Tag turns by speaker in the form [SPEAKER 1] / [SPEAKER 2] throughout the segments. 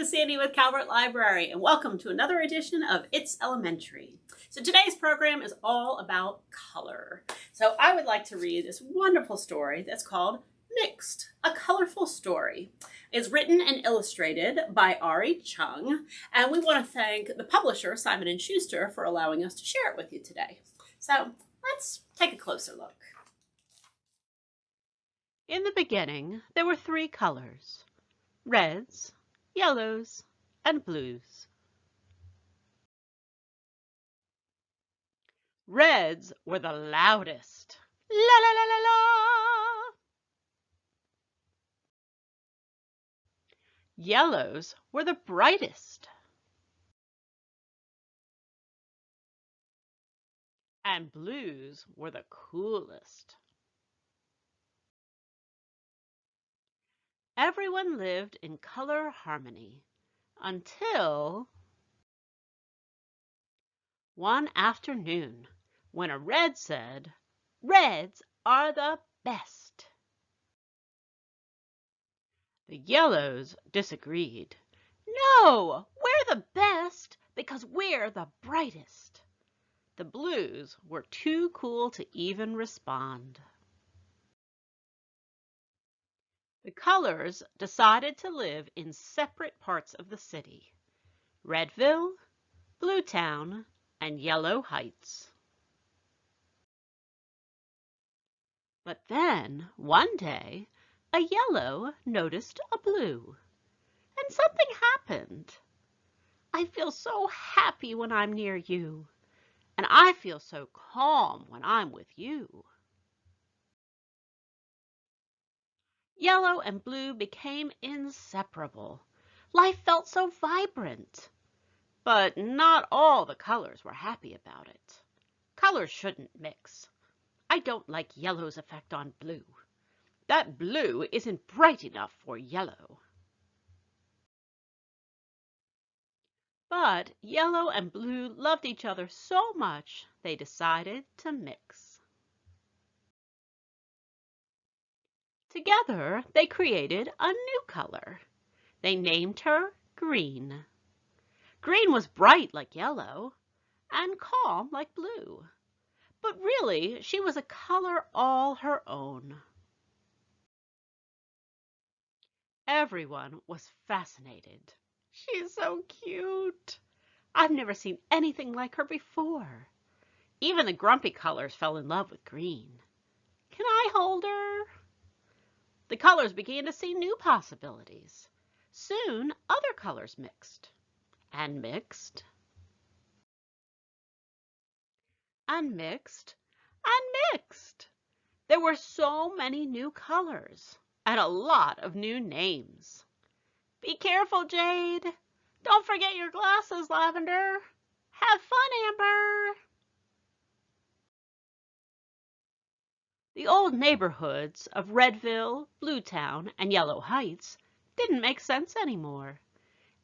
[SPEAKER 1] is Sandy with Calvert Library, and welcome to another edition of It's Elementary. So today's program is all about color. So I would like to read this wonderful story that's called Mixed, a Colorful Story. It's written and illustrated by Arree Chung, and we want to thank the publisher, Simon Schuster, for allowing us to share it with you today. So let's take a closer look.
[SPEAKER 2] In the beginning, there were three colors: reds, yellows, and blues. Reds were the loudest. La la la la la. Yellows were the brightest. And blues were the coolest. Everyone lived in color harmony until one afternoon when a red said, "Reds are the best." The yellows disagreed. "No, we're the best because we're the brightest." The blues were too cool to even respond. The colors decided to live in separate parts of the city: Redville, Bluetown, and Yellow Heights. But then, one day, a yellow noticed a blue, and something happened. "I feel so happy when I'm near you, and I feel so calm when I'm with you." Yellow and blue became inseparable. Life felt so vibrant. But not all the colors were happy about it. Colors shouldn't mix. I don't like yellow's effect on blue. That blue isn't bright enough for yellow. But yellow and blue loved each other so much they decided to mix. Together, they created a new color. They named her Green. Green was bright like yellow and calm like blue. But really, she was a color all her own. Everyone was fascinated. "She's so cute. I've never seen anything like her before." Even the grumpy colors fell in love with Green. "Can I hold her?" The colors began to see new possibilities. Soon, other colors mixed, and mixed, and mixed, and mixed. There were so many new colors, and a lot of new names. "Be careful, Jade. Don't forget your glasses, Lavender. Have fun, Amber." The old neighborhoods of Redville, Bluetown, and Yellow Heights didn't make sense anymore.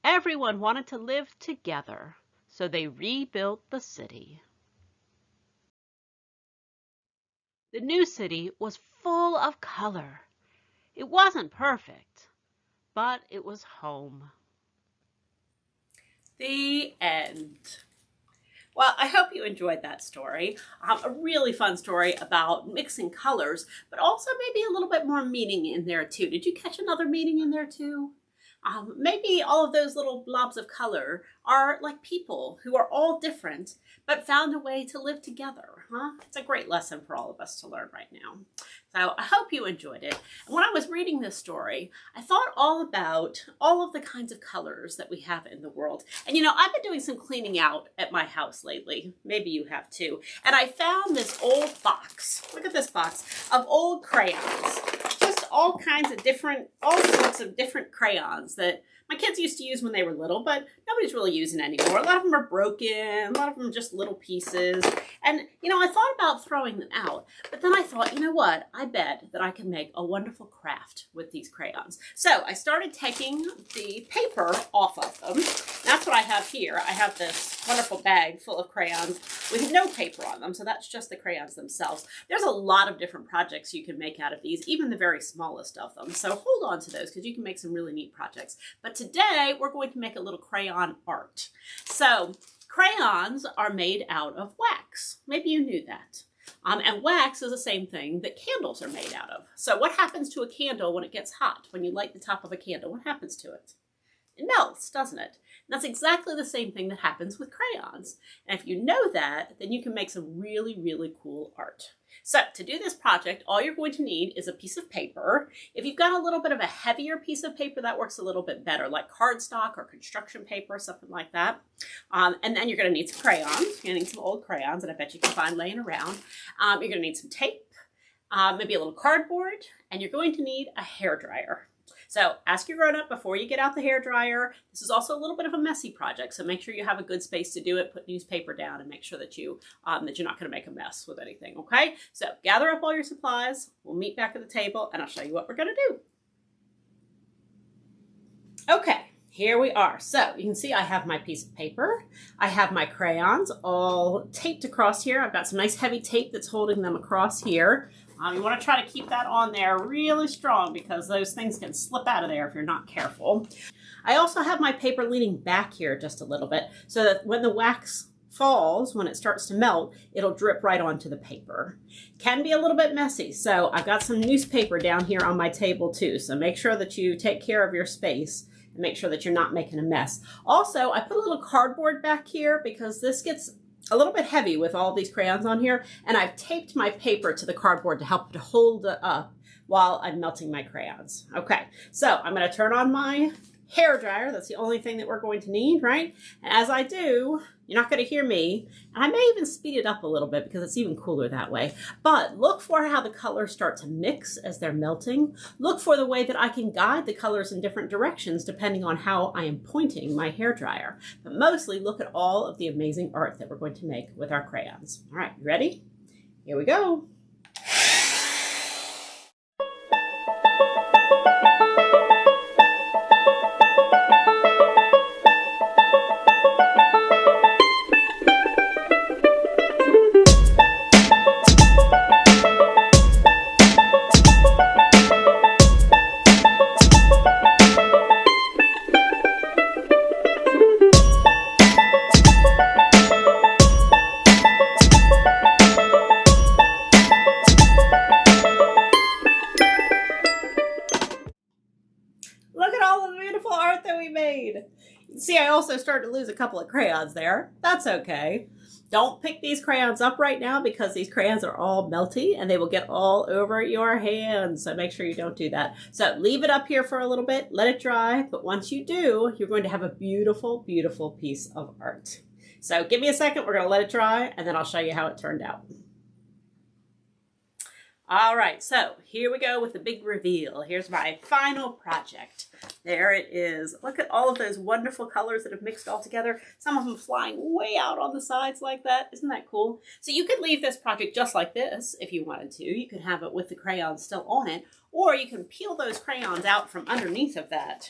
[SPEAKER 2] Everyone wanted to live together, so they rebuilt the city. The new city was full of color. It wasn't perfect, but it was home.
[SPEAKER 1] The end. Well, I hope you enjoyed that story. A really fun story about mixing colors, but also maybe a little bit more meaning in there too. Did you catch another meaning in there too? Maybe all of those little blobs of color are like people who are all different, but found a way to live together, huh? It's a great lesson for all of us to learn right now. So I hope you enjoyed it. And when I was reading this story, I thought all about all of the kinds of colors that we have in the world. And you know, I've been doing some cleaning out at my house lately. Maybe you have too. And I found this old box. Look at this box of old crayons. Just all sorts of different crayons that my kids used to use when they were little, but nobody's really using anymore. A lot of them are broken, a lot of them are just little pieces. And, you know, I thought about throwing them out, but then I thought, you know what? I bet that I can make a wonderful craft with these crayons. So I started taking the paper off of them. That's what I have here. I have this wonderful bag full of crayons with no paper on them, so that's just the crayons themselves. There's a lot of different projects you can make out of these, even the very small smallest of them. So hold on to those because you can make some really neat projects. But today we're going to make a little crayon art. So crayons are made out of wax. Maybe you knew that. And wax is the same thing that candles are made out of. So what happens to a candle when it gets hot? When you light the top of a candle, what happens to it? It melts, doesn't it? And that's exactly the same thing that happens with crayons. And if you know that, then you can make some really, really cool art. So to do this project, all you're going to need is a piece of paper. If you've got a little bit of a heavier piece of paper, that works a little bit better, like cardstock or construction paper, something like that. And then you're going to need some crayons. You're going to need some old crayons that I bet you can find laying around. You're going to need some tape, maybe a little cardboard, and you're going to need a hairdryer. So ask your grown-up before you get out the hairdryer. This is also a little bit of a messy project, so make sure you have a good space to do it. Put newspaper down and make sure that you're not going to make a mess with anything, okay? So gather up all your supplies. We'll meet back at the table, and I'll show you what we're going to do. Okay, here we are. So you can see I have my piece of paper. I have my crayons all taped across here. I've got some nice heavy tape that's holding them across here. You want to try to keep that on there really strong because those things can slip out of there if you're not careful. I also have my paper leaning back here just a little bit so that when the wax falls, when it starts to melt, it'll drip right onto the paper. Can be a little bit messy, so I've got some newspaper down here on my table too, so make sure that you take care of your space and make sure that you're not making a mess. Also, I put a little cardboard back here because this gets a little bit heavy with all these crayons on here, and I've taped my paper to the cardboard to help to hold it up while I'm melting my crayons. Okay, so I'm going to turn on my hair dryer. That's the only thing that we're going to need, right? And as I do, you're not going to hear me, and I may even speed it up a little bit because it's even cooler that way. But look for how the colors start to mix as they're melting. Look for the way that I can guide the colors in different directions depending on how I am pointing my hair dryer. But mostly look at all of the amazing art that we're going to make with our crayons. All right, you ready? Here we go. Look at all the beautiful art that we made. See, I also started to lose a couple of crayons there. That's okay. Don't pick these crayons up right now because these crayons are all melty and they will get all over your hands. So make sure you don't do that. So leave it up here for a little bit, let it dry. But once you do, you're going to have a beautiful, beautiful piece of art. So give me a second. We're going to let it dry and then I'll show you how it turned out. All right, so here we go with the big reveal. Here's my final project. There it is. Look at all of those wonderful colors that have mixed all together. Some of them flying way out on the sides like that. Isn't that cool? So you could leave this project just like this if you wanted to. You could have it with the crayons still on it, or you can peel those crayons out from underneath of that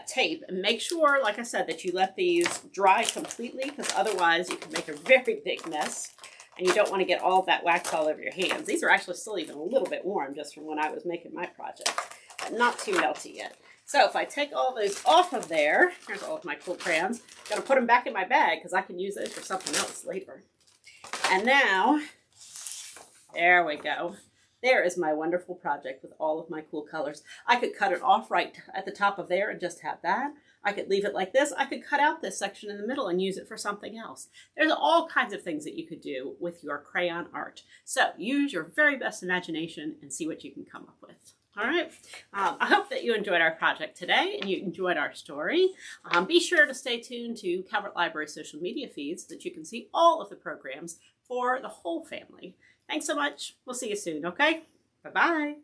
[SPEAKER 1] tape and make sure, like I said, that you let these dry completely because otherwise you can make a very big mess. And you don't want to get all of that wax all over your hands. These are actually still even a little bit warm just from when I was making my project, but not too melty yet. So if I take all those off of there, here's all of my cool crayons. I'm going to put them back in my bag because I can use those for something else later. And now, there we go. There is my wonderful project with all of my cool colors. I could cut it off right at the top of there and just have that. I could leave it like this. I could cut out this section in the middle and use it for something else. There's all kinds of things that you could do with your crayon art. So use your very best imagination and see what you can come up with. All right. I hope that you enjoyed our project today and you enjoyed our story. Be sure to stay tuned to Calvert Library social media feeds so that you can see all of the programs for the whole family. Thanks so much. We'll see you soon, okay? Bye-bye.